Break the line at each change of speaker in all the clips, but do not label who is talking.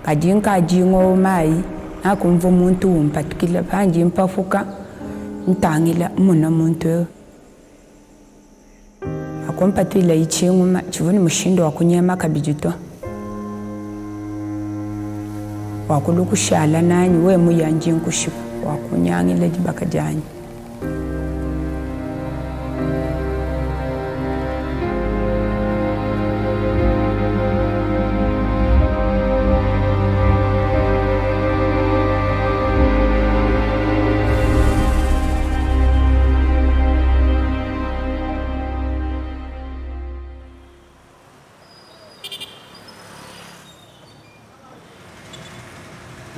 kadinka jingo mai na kumvo muntu mpatikila panji mpafuka ntangila muna muntu akompatila ichingu chivuni mushindo wakunyema kabijito wakulukushala nani we muyanji nkushipu wakunyangila jibaka jani.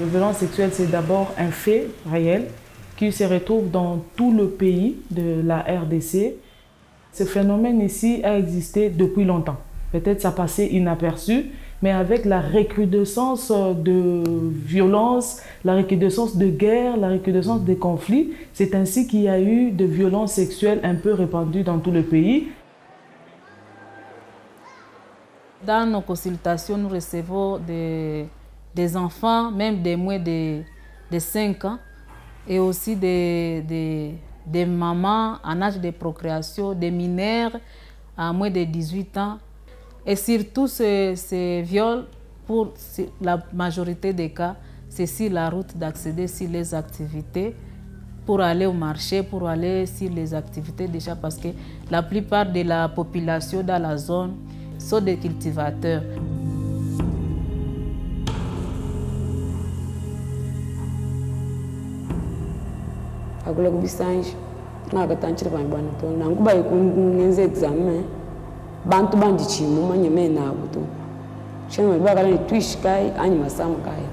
La violence sexuelle, c'est d'abord un fait réel qui se retrouve dans tout le pays de la RDC. Ce phénomène ici a existé depuis longtemps. Peut-être ça passait inaperçu, mais avec la recrudescence de violence, la recrudescence de guerre, la recrudescence des conflits, c'est ainsi qu'il y a eu de violences sexuelles un peu répandues dans tout le pays.
Dans nos consultations, nous recevons des enfants, même des moins de 5 ans, et aussi des mamans en âge de procréation, des mineurs à moins de 18 ans. Et surtout, ces viols, pour la majorité des cas, c'est sur la route d'accéder sur les activités, pour aller au marché, pour aller sur les activités déjà, parce que la plupart de la population dans la zone sont des cultivateurs.
Agula kubisanji ngaka tanchira bana to nanguba ikungenze examen bantu bandichimu manyeme nabo to chema bakala ni twish kai anyi masamu kai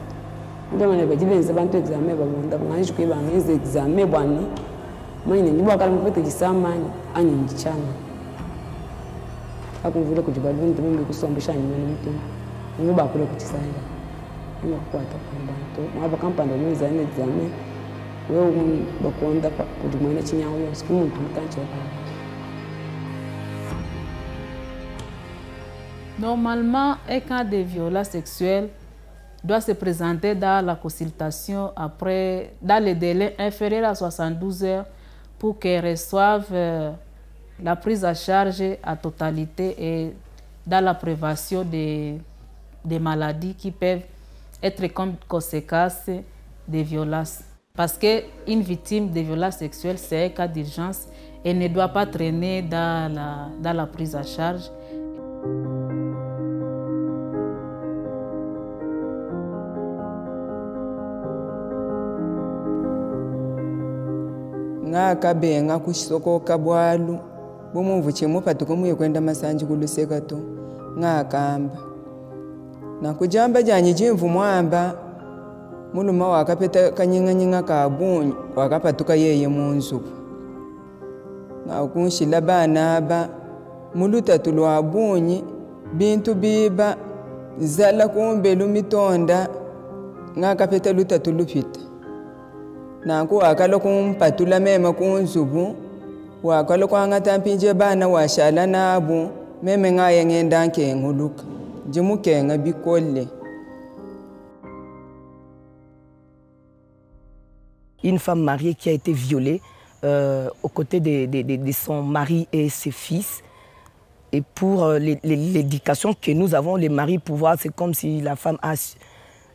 ndo mane bajibenze bantu examen babunda banganji kwibangenze examen bwani manye ni bakala mupete kisamani anyi ndichana akumvula kujibaluni tumbe kusombesha nyimene mtu nguba kule kutisanga ngokwata kwambantu ngaba kampanda neza ne examen.
Normalement, un cas de violence sexuelle doit se présenter dans la consultation après, dans les délais inférieurs à 72 heures pour qu'elle reçoive la prise en charge à totalité et dans la prévention des maladies qui peuvent être comme conséquence des violences. Parce qu'une victime de violence sexuelle, c'est un cas d'urgence et ne doit pas traîner dans la prise en charge.
Ngaka benga kusoko kabwalu bomuvu chemo patuko muye kwenda masanji kuluseka to ngakamba nakujamba janyi jimvu mwamba muluma wakapeta kanyinga kabunyi wakapatuka yeye munzu ngakunshila bana aba mulutatu lwa bunyi bintu biba zala kumbelu mitonda ngakapeta lutatu lupita nanku wakala kumpatula mema kunzubu wakala kwangata mpinje bana washala nabo meme ngaye ngenda nkenguluka jimukenga bikolle.
Une femme mariée qui a été violée aux côtés de son mari et ses fils. Et pour l'éducation que nous avons, les maris, pouvoir, c'est comme si la femme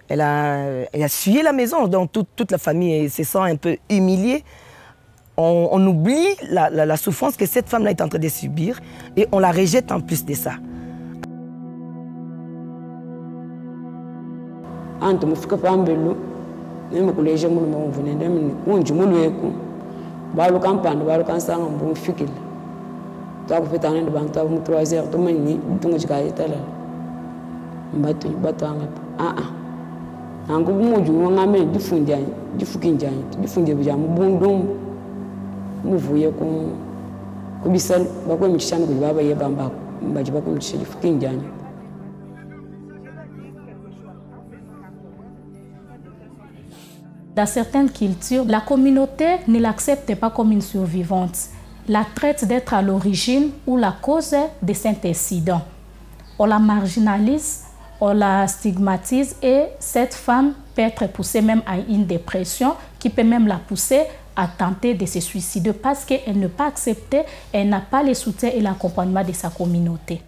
elle a fui la maison, donc toute la famille se sent un peu humiliée. On oublie la souffrance que cette femme-là est en train de subir et on la rejette en plus de ça.
Nemo kuleje mulu mvune ndemi unji mulu yeku balu kampanda balu kansanga mbu fikile takufetana ndi bantu abo mu 3h to mani tunga chikayitala mbatu batanga nangu muju ngame difundya difukinjanye difundye bya mubundu muvuye ku bisal bakwe mishana ku baba yebamba mbaje bakwe mishana difukinjanye.
Dans certaines cultures, la communauté ne l'accepte pas comme une survivante, la traite d'être à l'origine ou la cause de cet incident. On la marginalise, on la stigmatise et cette femme peut être poussée même à une dépression qui peut même la pousser à tenter de se suicider parce qu'elle ne peut pas accepter, elle n'a pas le soutien et l'accompagnement de sa communauté.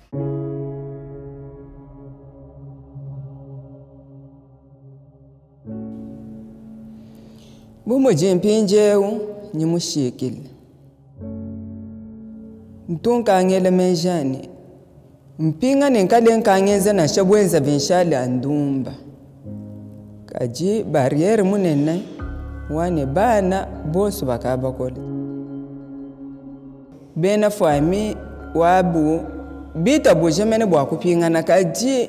Bumujimpienjeu ni mushikile. Ntunkangele mejani. Mpinga nenkale nkangeza na shabwenza vinshali andumba. Kaji barriere munene wane bana bosu bakabakole. Bena fami wabu bita bujemene bwa kupinga na kaji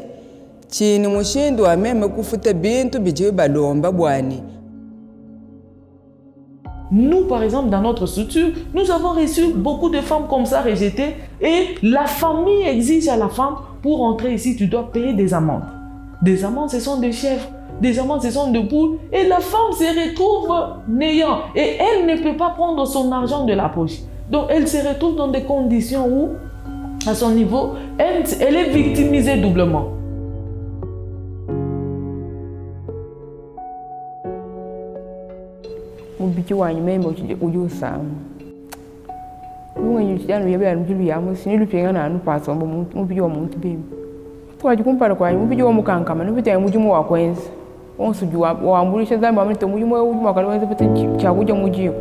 chini mushindu wa meme kufuta bintu biji balomba bwani.
Nous, par exemple, dans notre structure, nous avons reçu beaucoup de femmes comme ça rejetées et la famille exige à la femme, pour entrer ici, tu dois payer des amendes. Des amendes, ce sont des chèvres, des amendes, ce sont des poules et la femme se retrouve néant et elle ne peut pas prendre son argent de la poche. Donc, elle se retrouve dans des conditions où, à son niveau, elle est victimisée doublement.
Mubiki wanyu meme uju sam. Lunga yujana yabya mbilu ya musi ni lupinga na anu paso mubiki wa muntu bim. Twaje kumpara kwa mubiki wa mukankama nubita ya mujimu wa kwenzi. Onsuju wa ambulisha zamba mito mujimu wa ujuma kalwenzi pete chakuja mujimu.